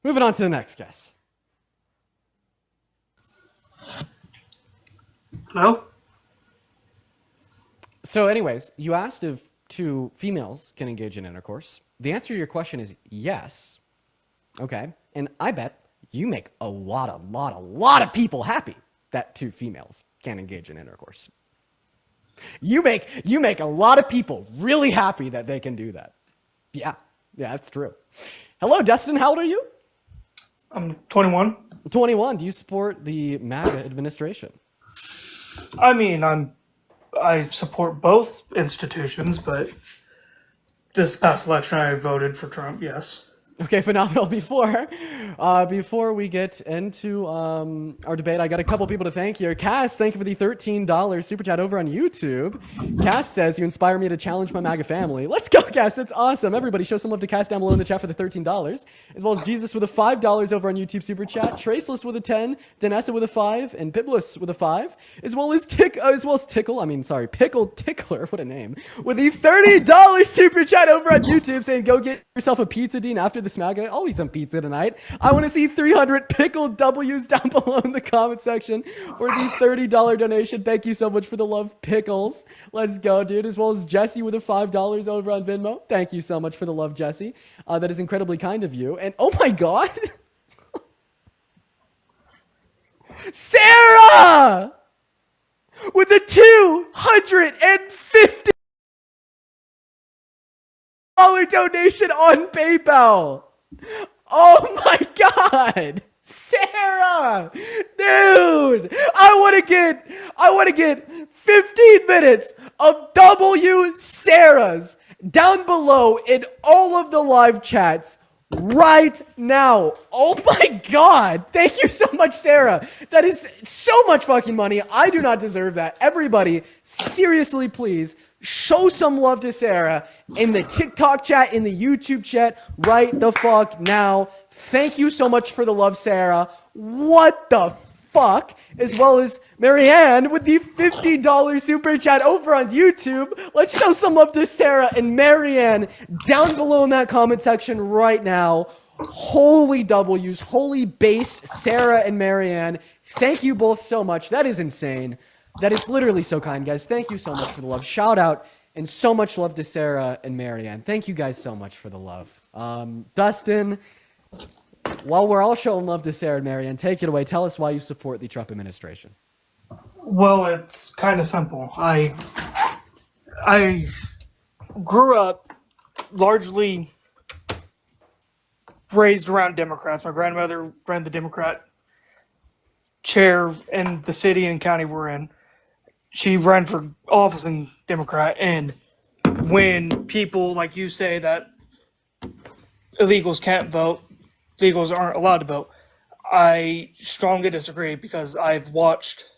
Moving on to the next guess. No? So anyways, you asked if two females can engage in intercourse. The answer to your question is yes. Okay. And I bet you make a lot of people happy that two females can engage in intercourse. You make a lot of people really happy that they can do that. Yeah, that's true. Hello, Destin. How old are you? I'm 21. 21. Do you support the MAGA administration? I mean, I support both institutions, but this past election I voted for Trump, yes. Okay, phenomenal. Before we get into our debate, I got a couple people to thank here. Cass, thank you for the $13 super chat over on YouTube. Cass says, you inspire me to challenge my MAGA family. Let's go, Cass. That's awesome. Everybody show some love to Cass down below in the chat for the $13, as well as Jesus with a $5 over on YouTube super chat, Traceless with a 10, Danessa with a 5, and Biblis with a 5, as well as Pickle Tickler, what a name, with a $30 super chat over on YouTube saying, go get yourself a pizza, Dean, after this MAGA. I'll eat some pizza tonight. I want to see 300 pickled W's down below in the comment section for the $30 donation. Thank you so much for the love, Pickles. Let's go, dude. As well as Jesse with a $5 over on Venmo. Thank you so much for the love, Jesse. That is incredibly kind of you. And oh my God, Sarah with a $250 donation on PayPal. Oh my God, Sarah, dude, I want to get 15 minutes of W Sarahs down below in all of the live chats right now. Oh my God, thank you so much, Sarah. That is so much fucking money. I do not deserve that. Everybody, seriously, please show some love to Sarah in the TikTok chat, in the YouTube chat, right the fuck now. Thank you so much for the love, Sarah. What the fuck? As well as Marianne with the $50 super chat over on YouTube. Let's show some love to Sarah and Marianne down below in that comment section right now. Holy W's, holy base, Sarah and Marianne. Thank you both so much. That is insane. That is literally so kind, guys. Thank you so much for the love. Shout out and so much love to Sarah and Marianne. Thank you guys so much for the love. Dustin, while we're all showing love to Sarah and Marianne, take it away. Tell us why you support the Trump administration. Well, it's kind of simple. I grew up largely raised around Democrats. My grandmother ran the Democrat chair in the city and county we're in. She ran for office in Democrat, and when people like you say that illegals can't vote, illegals aren't allowed to vote, I strongly disagree because I've watched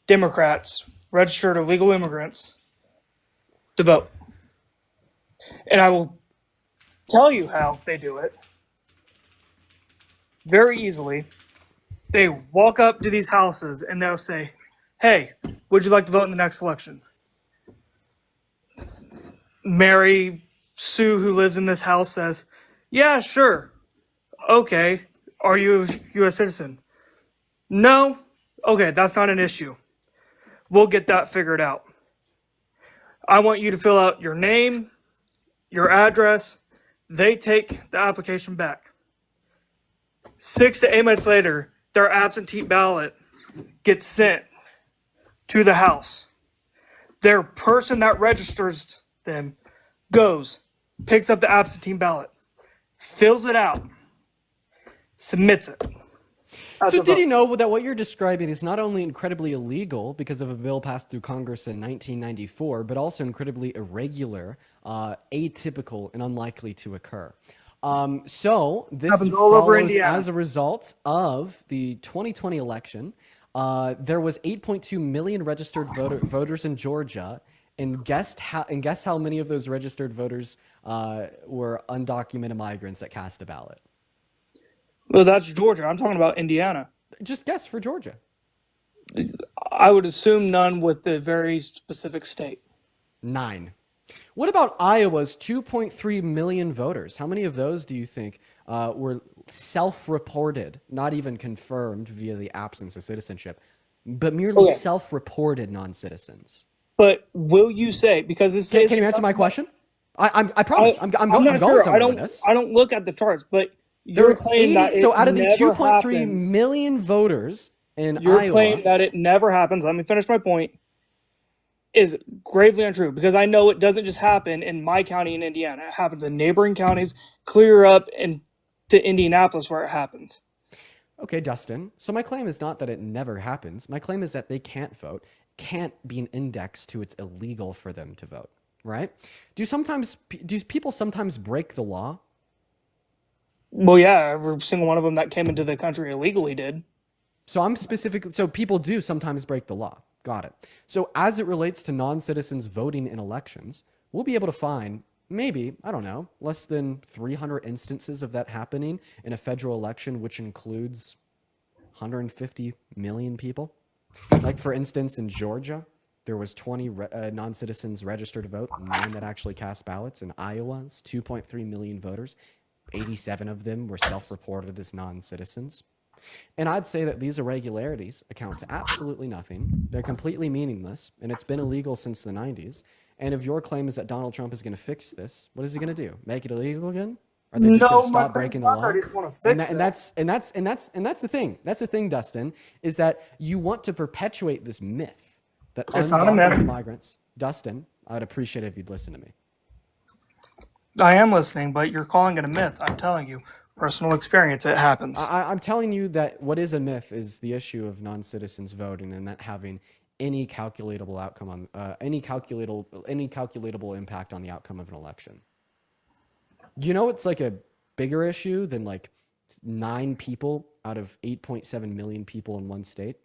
Democrats, registered illegal immigrants, to vote. And I will tell you how they do it. Very easily. They walk up to these houses and they'll say, hey, would you like to vote in the next election? Mary Sue, who lives in this house, says, yeah, sure. Okay. Are you a U.S. citizen? No? Okay, that's not an issue. We'll get that figured out. I want you to fill out your name, your address. They take the application back. 6 to 8 months later, their absentee ballot gets sent to the house. Their person that registers them goes, picks up the absentee ballot, fills it out, submits it. So did you know that what you're describing is not only incredibly illegal because of a bill passed through Congress in 1994, but also incredibly irregular, atypical, and unlikely to occur? So this follows as a result of the 2020 election. There was 8.2 million registered voters in Georgia, and guess how many of those registered voters were undocumented migrants that cast a ballot? Well, that's Georgia. I'm talking about Indiana. Just guess for Georgia. I would assume none with the very specific state. 9. What about Iowa's 2.3 million voters? How many of those do you think were self-reported, not even confirmed via the absence of citizenship, but merely Okay. self-reported non-citizens. But will you say, because this Can is you answer my something question? I promise. I'm I'm I'm not going sure. somewhere with this. I don't look at the charts, but There you're are claiming that 80. it So out of the never 2.3 happens. million voters in You're Iowa, claiming that it never happens. Let me finish my point. Is gravely untrue, because I know it doesn't just happen in my county in Indiana. It happens in neighboring counties, clear up into Indianapolis where it happens. okay, Dustin. So my claim is not that it never happens. My claim is that they can't vote, can't be an index to it's illegal for them to vote, right? Do people sometimes break the law? Well, yeah, every single one of them that came into the country illegally did. So people do sometimes break the law. Got it. So as it relates to non-citizens voting in elections, we'll be able to find maybe, I don't know, less than 300 instances of that happening in a federal election, which includes 150 million people. Like for instance, in Georgia, there was 20 non-citizens registered to vote, 9 that actually cast ballots. In Iowa, it's 2.3 million voters. 87 of them were self-reported as non-citizens. And I'd say that these irregularities account to absolutely nothing. They're completely meaningless, and it's been illegal since the 90s. And if your claim is that Donald Trump is going to fix this, what is he going to do? Make it illegal again? Are they just going No, to my stop friend, breaking the not that law? I just want to fix it. That's the thing. That's the thing, Dustin, is that you want to perpetuate this myth that It's not a undocumented myth. migrants. Dustin, I'd appreciate it if you'd listen to me. I am listening, but you're calling it a myth. I'm telling you, personal experience, it happens. I'm telling you that what is a myth is the issue of non-citizens voting and that having any calculatable outcome on any calculatable impact on the outcome of an election. You know, it's like a bigger issue than like 9 people out of 8.7 million people in one state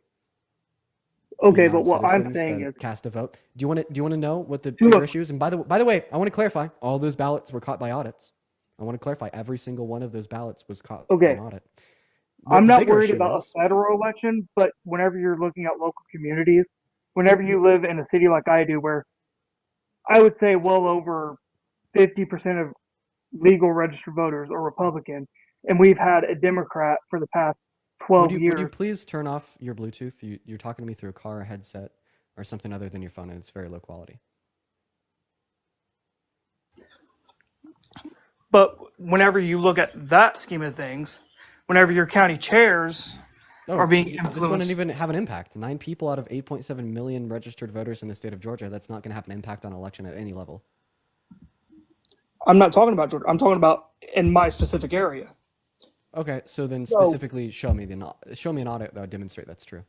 being Okay, but what I'm non-citizens saying is, that cast a vote. Do you want to know what the bigger look, issue is? And by the way, I want to clarify: all those ballots were caught by audits. I want to clarify: every single one of those ballots was caught by okay, an audit. I'm The not bigger worried issue about is a federal election, but whenever you're looking at local communities, whenever you live in a city like I do, where I would say well over 50% of legal registered voters are Republican, and we've had a Democrat for the past would 12 you years. please turn off your Bluetooth? You're talking to me through a car, headset, or something other than your phone, and it's very low quality. But whenever you look at that scheme of things, whenever your county chairs are being This wouldn't influenced, even have an impact. 9 people out of 8.7 million registered voters in the state of Georgia. That's not going to have an impact on election at any level. I'm not talking about Georgia. I'm talking about in my specific area. Okay, so then So specifically show me an audit that would demonstrate that's true.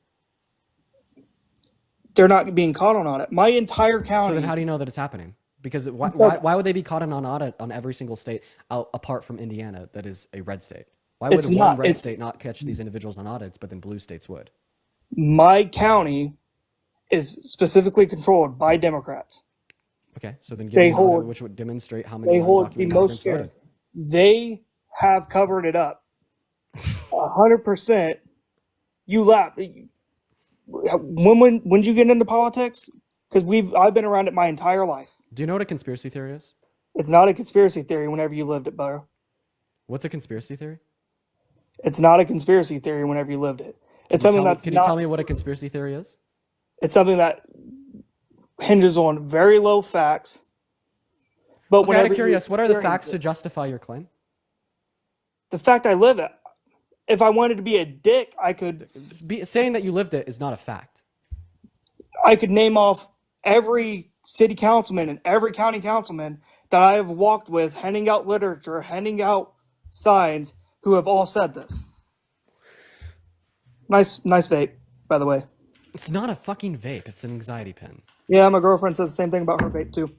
they're not being caught on audit. My entire So then county, how do you know that it's happening? Because why would they be caught on an audit on every single state apart from Indiana that is a red state? Why would it's one not. red It's state not catch these individuals on audits, but then blue states would? my county is specifically controlled by Democrats. Okay, so then give They me an audit hold which would demonstrate how many they hold the undocumented most migrants voted. shares. They have covered it up 100%. You laugh. When did you get into politics? Because I've been around it my entire life. Do you know what a conspiracy theory is? It's not a conspiracy theory. Whenever you lived it, bro. What's a conspiracy theory? It's not a conspiracy theory. Whenever you lived it, it's something that's Can you tell not. me what a conspiracy theory is? It's something that hinges on very low facts. But Okay, out of whenever you curious, what are the experience facts to justify your claim? the fact I live it, if I wanted to be a dick, Saying that you lived it is not a fact. I could name off every city councilman and every county councilman that I have walked with, handing out literature, handing out signs, who have all said this. Nice vape, by the way. It's not a fucking vape. It's an anxiety pin. Yeah, my girlfriend says the same thing about her vape too.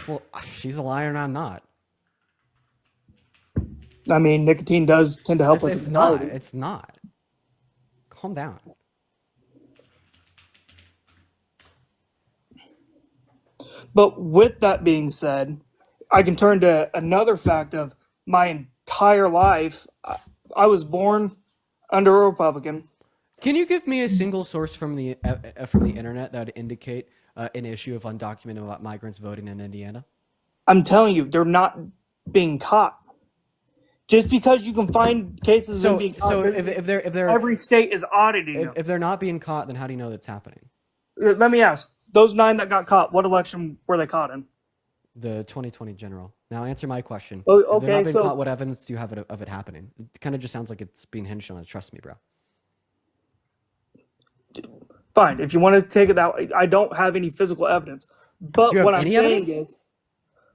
Well, she's a liar and I'm not. I mean, nicotine does tend to help with It's not. anxiety. It's not. Calm down. But with that being said, I can turn to another fact of my entire life. I was born under a Republican. Can you give me a single source from the internet that would indicate an issue of undocumented migrants voting in Indiana? I'm telling you, they're not being caught. Just because you can find cases of them So being caught, so if they're every state is auditing them. if they're not being caught, then how do you know that's happening? Let me ask: those 9 that got caught, what election were they caught in? The 2020 general. Now answer my question. Oh, If they're okay, not being so caught, what evidence do you have of it happening? It kind of just sounds like it's being hinged on it. Trust me, bro. fine. If you want to take it that way, I don't have any physical evidence. Do But you have what I'm any saying evidence? is,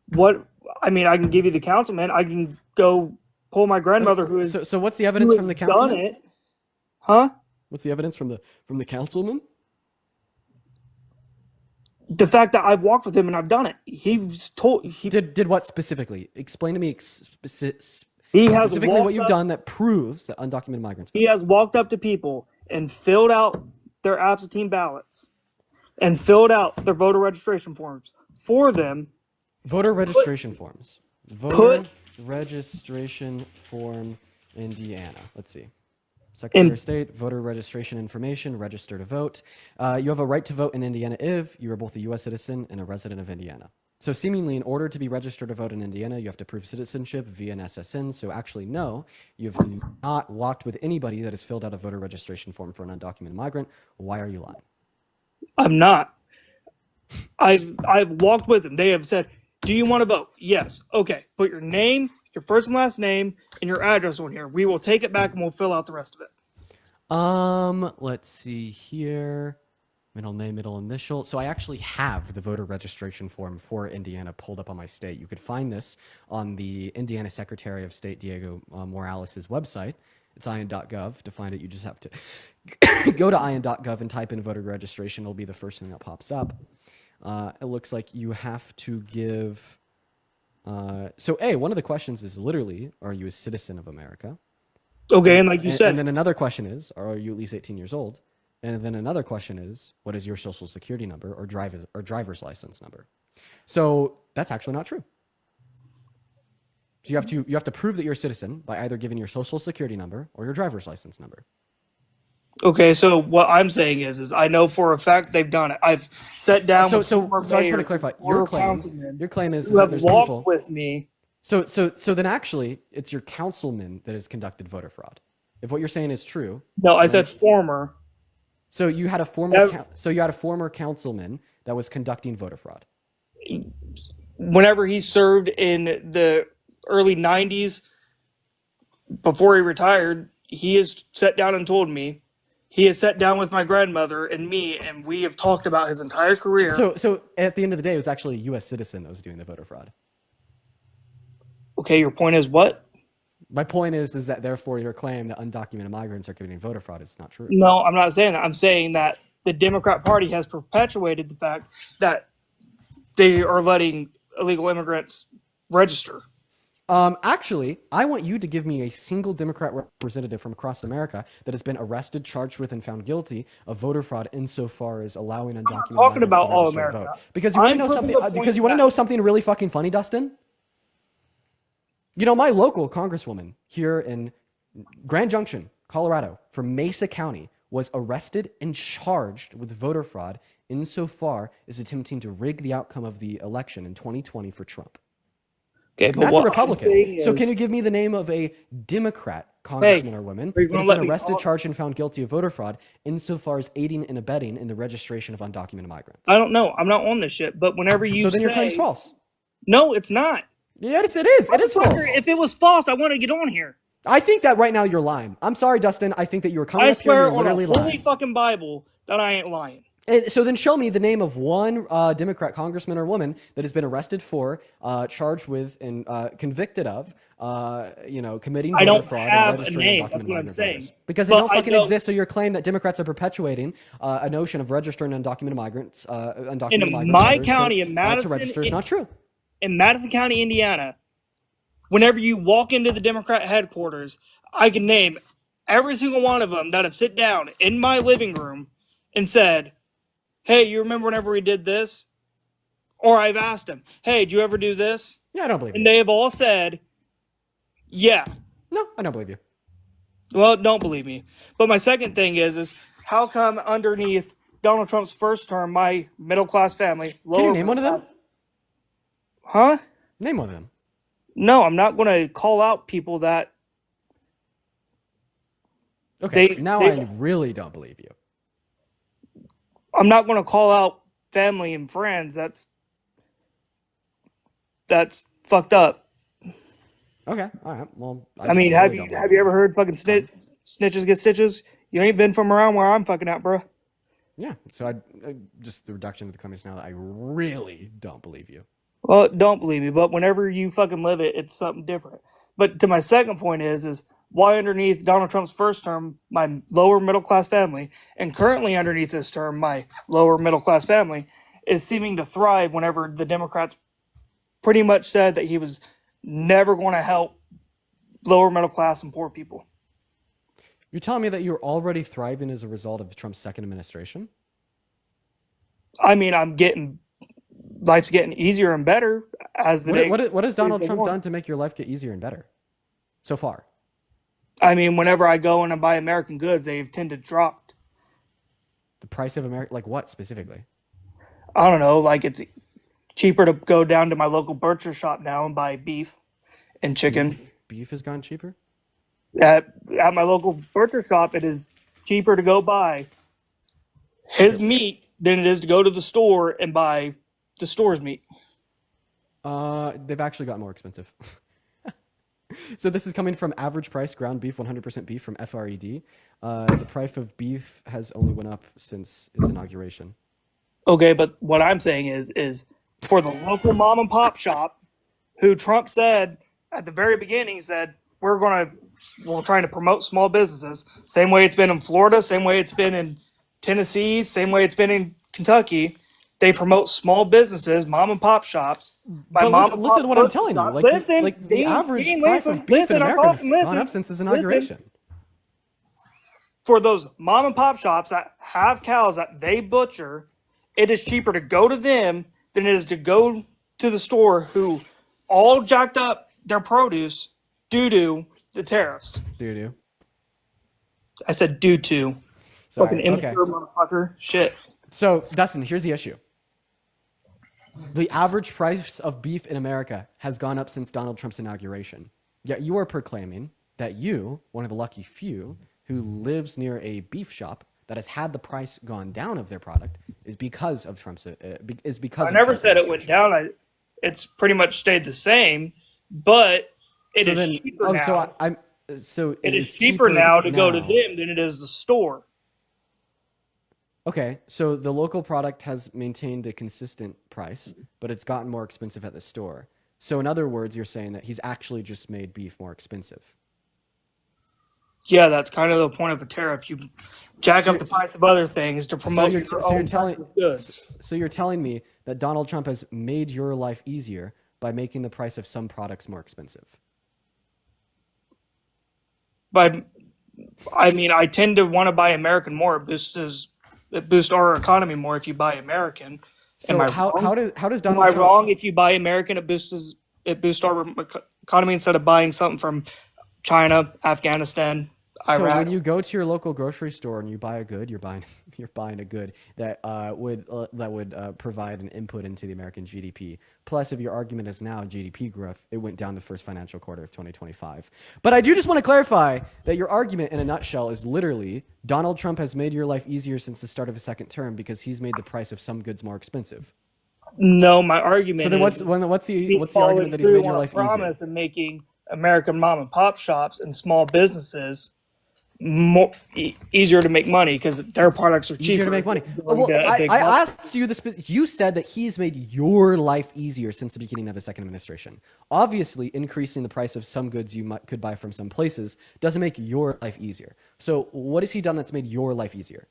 what I mean, I can give you the councilman. I can go pull my grandmother who is So what's the who evidence from has the done councilman? it, huh? What's the evidence from the councilman? The fact that I've walked with him and I've done it. He's told Did what specifically? Explain to me he has specifically what walked you've up done that proves that undocumented migrants he vote. has walked up to people and filled out their absentee ballots and filled out their voter registration forms for them. Voter registration forms. Voter Put registration form, Indiana. Let's see. Secretary in of State, voter registration information, register to vote. You have a right to vote in Indiana if you are both a U.S. citizen and a resident of Indiana. So seemingly, in order to be registered to vote in Indiana, you have to prove citizenship via an SSN. So actually, no, you have not walked with anybody that has filled out a voter registration form for an undocumented migrant. Why are you lying? I'm not. I've walked with them. They have said, "Do you want to vote?" Yes. Okay. Put your name, your first and last name, and your address on here. We will take it back and we'll fill out the rest of it. Let's see here. Middle name, middle initial. So I actually have the voter registration form for Indiana pulled up on my state. You could find this on the Indiana Secretary of State Diego Morales' website. It's ian.gov. To find it, you just have to go to ian.gov and type in voter registration. It'll be the first thing that pops up. It looks like you have to give. So, A, one of the questions is literally, are you a citizen of America? Okay, and like you And said, then another question is, are you at least 18 years old? And then another question is, what is your social security number or driver's license number? So that's actually not true. So you have to prove that you're a citizen by either giving your social security number or your driver's license number. okay, so what I'm saying is I know for a fact they've done it. I've sat down with former So I just want to mayors, clarify. former councilmen Your claim is who that have there's walked people. with me. So then actually, it's your councilman that has conducted voter fraud. If what you're saying is true, No, I right? said former. So you had a former councilman that was conducting voter fraud. Whenever he served in the early 90s, before he retired, he has sat down and told me. He has sat down with my grandmother and me, and we have talked about his entire career. So at the end of the day, it was actually a U.S. citizen that was doing the voter fraud. Okay, your point is what? My point is that therefore your claim that undocumented migrants are committing voter fraud is not true. No, I'm not saying that. I'm saying that the Democrat Party has perpetuated the fact that they are letting illegal immigrants register. Actually, I want you to give me a single Democrat representative from across America that has been arrested, charged with, and found guilty of voter fraud insofar as allowing undocumented talking migrants about to all register to America. vote. Because you want to know I'm something. proving the Because point you want to that- know something really fucking funny, Dustin. You know, my local congresswoman here in Grand Junction, Colorado, from Mesa County, was arrested and charged with voter fraud insofar as attempting to rig the outcome of the election in 2020 for Trump. Okay, but That's a what I'm Republican. saying So is- can you give me the name of a Democrat congressman or woman are you that gonna has let been me arrested, talk? charged, and found guilty of voter fraud insofar as aiding and abetting in the registration of undocumented migrants? I don't know. I'm not on this shit. But whenever you So then your say, claim's false. no, it's not. Yes, it is. It is false. Motherfucker, if it was false, I want to get on here. I think that right now you're lying. I'm sorry, Dustin. I think that you're coming I up here swear and you're on a literally holy lying. fucking Bible that I ain't lying. And so then show me the name of one Democrat congressman or woman that has been arrested for, charged with, and convicted of, committing I voter don't fraud have and a registering name. undocumented That's what I'm migrant saying. voters. Because they But don't I fucking know- exist. So your claim that Democrats are perpetuating a notion of registering undocumented migrants, In migrant my voters county, in to Madison, register is not true. in Madison County, Indiana, whenever you walk into the Democrat headquarters, I can name every single one of them that have sit down in my living room and said, "Hey, you remember whenever we did this?" Or I've asked them, "Hey, did you ever do this?" Yeah, I don't believe And you. they have all said, "Yeah." No, I don't believe you. Well, don't believe me. But my second thing is how come underneath Donald Trump's first term, my middle class family, Can you name one of them? Huh? Name one of them. No, I'm not going to call out people that Okay, they, now they I really don't believe you. I'm not going to call out family and friends. That's fucked up. Okay, all right. Well, I I just mean, really don't believe have you you. ever heard fucking Fine. snitches get stitches? You ain't been from around where I'm fucking at, bro. Yeah. So I just the reduction of the companies now that I really don't believe you. Well, don't believe me, but whenever you fucking live it, it's something different. But to my second point is why underneath Donald Trump's first term, my lower middle class family, and currently underneath this term, my lower middle class family, is seeming to thrive whenever the Democrats pretty much said that he was never going to help lower middle class and poor people. You're telling me that you're already thriving as a result of Trump's second administration? I mean, life's getting easier and better as the day. What has Donald Trump done to make your life get easier and better so far? I mean, whenever I go in and buy American goods, they tend to drop. The price of America, like what specifically? I don't know, like it's cheaper to go down to my local butcher shop now and buy beef and chicken. Beef has gone cheaper? At my local butcher shop, it is cheaper to go buy his meat than it is to go to the store and buy the store's meat. They've actually got more expensive. So this is coming from average price ground beef, 100% beef from FRED. The price of beef has only went up since its inauguration. Okay, but what I'm saying is for the local mom and pop shop, who Trump said at the very beginning said we're trying to promote small businesses. Same way it's been in Florida, same way it's been in Tennessee, same way it's been in Kentucky. They promote small businesses, mom and pop shops. But listen to what I'm telling you. Like the average price of beef in America has gone up since its inauguration. For those mom and pop shops that have cows that they butcher, it is cheaper to go to them than it is to go to the store who all jacked up their produce due to the tariffs. Doo-doo. I said due to. Sorry, Fucking immature motherfucker. Shit. So, Dustin, here's the issue. The average price of beef in America has gone up since Donald Trump's inauguration. Yet you are proclaiming that you, one of the lucky few, who lives near a beef shop that has had the price gone down of their product, is because of Trump's. I never said it went down. It's pretty much stayed the same, but it is cheaper now. It is cheaper now to go to them than it is the store. Okay, so the local product has maintained a consistent price, but it's gotten more expensive at the store. So in other words, you're saying that he's actually just made beef more expensive. Yeah, that's kind of the point of a tariff. You jack up the price of other things to promote your own goods. So you're telling me that Donald Trump has made your life easier by making the price of some products more expensive? But I mean, I tend to want to buy American more. It boosts our economy more if you buy American. So how does Donald Trump? Am I wrong? If you buy American, it boosts our economy instead of buying something from China, Afghanistan, Iraq. So when you go to your local grocery store and you buy a good, you're buying a good that would provide an input into the American GDP. Plus, if your argument is now GDP growth, it went down the first financial quarter of 2025. But I do just want to clarify that your argument in a nutshell is literally Donald Trump has made your life easier since the start of his second term because he's made the price of some goods more expensive. No, my argument. So then what's the argument that he's made your life easier? Promise of making American mom and pop shops and small businesses easier to make money because their products are cheaper. Easier to make money. Well, I asked you this. You said that he's made your life easier since the beginning of his second administration. Obviously, increasing the price of some goods you could buy from some places doesn't make your life easier. So what has he done that's made your life easier?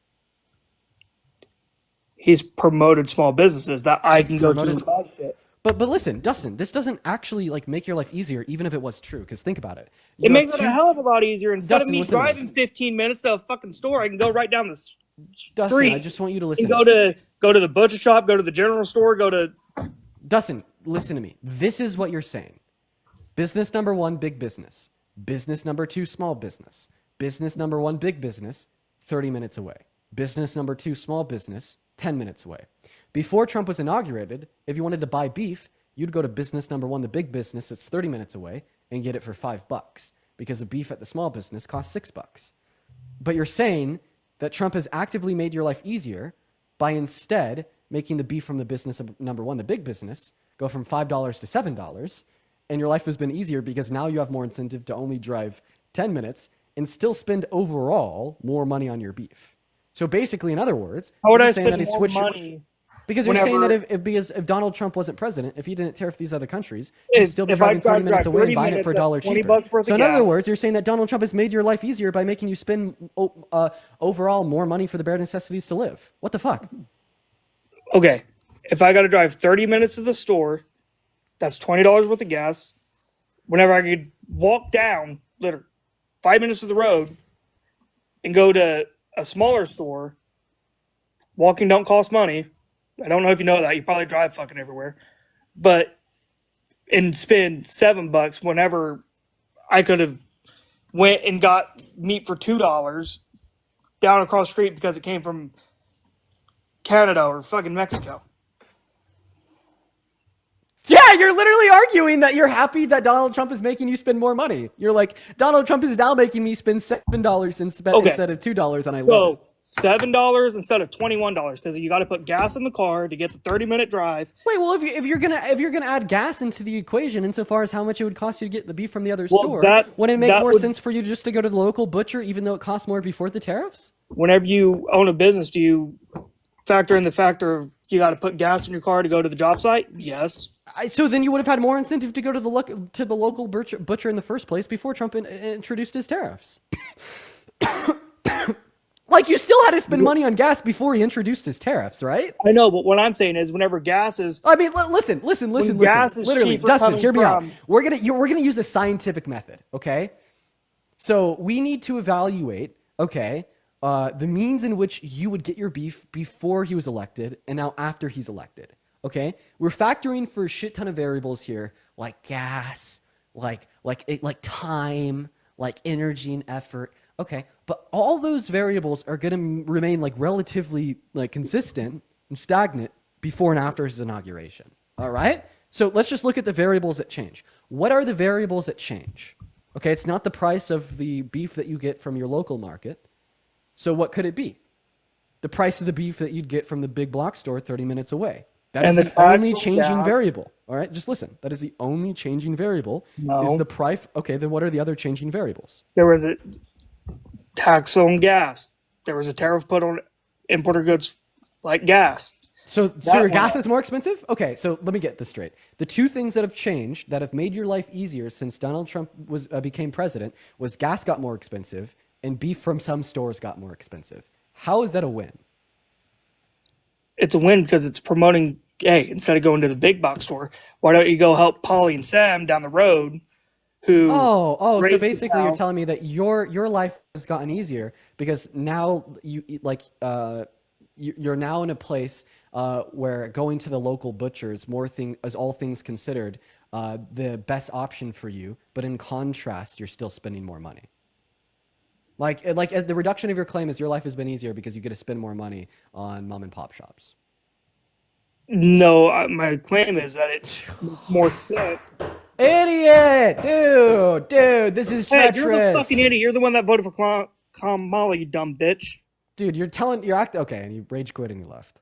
He's promoted small businesses that I can go to and buy shit. But listen, Dustin, this doesn't actually make your life easier, even if it was true. Because think about it. It makes it a hell of a lot easier. Instead of me driving 15 minutes to a fucking store, I can go right down the street. Dustin, I just want you to listen. Go to the butcher shop, go to the general store, go to. Dustin, listen to me. This is what you're saying. Business number one, big business. Business number two, small business. Business number one, big business, 30 minutes away. Business number two, small business, 10 minutes away. Before Trump was inaugurated, if you wanted to buy beef, you'd go to business number one, the big business that's 30 minutes away, and get it for $5 because the beef at the small business costs $6. But you're saying that Trump has actively made your life easier by instead making the beef from the business of number one, the big business, go from $5 to $7. And your life has been easier because now you have more incentive to only drive 10 minutes and still spend overall more money on your beef. So basically, in other words, how would I saying spend that more money? Because you're saying that if Donald Trump wasn't president, if he didn't tariff these other countries, If- you'd still be if I driving 30 minutes drive away 30 and buying it for a minutes, dollar that's $20 cheaper. worth So of in other gas. words, you're saying that Donald Trump has made your life easier by making you spend overall more money for the bare necessities to live. What the fuck? Okay, if I got to drive 30 minutes to the store, that's $20 worth of gas. Whenever I could walk down, literally 5 minutes to the road, and go to a smaller store, walking don't cost money. I don't know if you know that. You probably drive fucking everywhere, but and spend $7 whenever I could have went and got meat for $2 down across the street because it came from Canada or fucking Mexico. Yeah, you're literally arguing that you're happy that Donald Trump is making you spend more money. You're like, Donald Trump is now making me spend $7 instead of $2, and I love it. So $7 instead of $21 because you got to put gas in the car to get the 30-minute drive. Wait, well, if you're gonna add gas into the equation, insofar as how much it would cost you to get the beef from the other store, wouldn't it make more sense for you just to go to the local butcher, even though it costs more before the tariffs? Whenever you own a business, do you factor in the factor of you got to put gas in your car to go to the job site? Yes. So then you would have had more incentive to go to the local butcher in the first place before Trump introduced his tariffs. Like, you still had to spend money on gas before he introduced his tariffs, right? I know, but what I'm saying is whenever gas is... I mean, listen. Gas is Literally, cheaper Dustin, coming hear me out. from- We're gonna use a scientific method, okay? So we need to evaluate, okay, the means in which you would get your beef before he was elected and now after he's elected, okay? We're factoring for a shit ton of variables here, like gas, like time, like energy and effort. Okay, but all those variables are going to remain like relatively like consistent and stagnant before and after his inauguration. All right? So let's just look at the variables that change. What are the variables that change? Okay, it's not the price of the beef that you get from your local market. So what could it be? The price of the beef that you'd get from the big block store 30 minutes away. That is the only changing variable. All right, just listen. That is the only changing variable. No. Is the price. Okay, then what are the other changing variables? There was a tax on gas. There was a tariff put on imported goods like gas. So your gas is more expensive? Okay, so let me get this straight. The two things that have changed that have made your life easier since Donald Trump became president was gas got more expensive and beef from some stores got more expensive. How is that a win? It's a win because it's promoting, hey, instead of going to the big box store, why don't you go help Polly and Sam down the road who so raised the basically you're cow? telling me that your life has gotten easier because now you're now in a place where going to the local butcher is as all things considered the best option for you, but in contrast you're still spending more money. Like the reduction of your claim is your life has been easier because you get to spend more money on mom and pop shops. No, my claim is that it makes more sense. Idiot, dude, this is treacherous. Hey, you're the fucking idiot. You're the one that voted for Kamala, you dumb bitch. Dude, you're acting okay, and you rage quit and you left.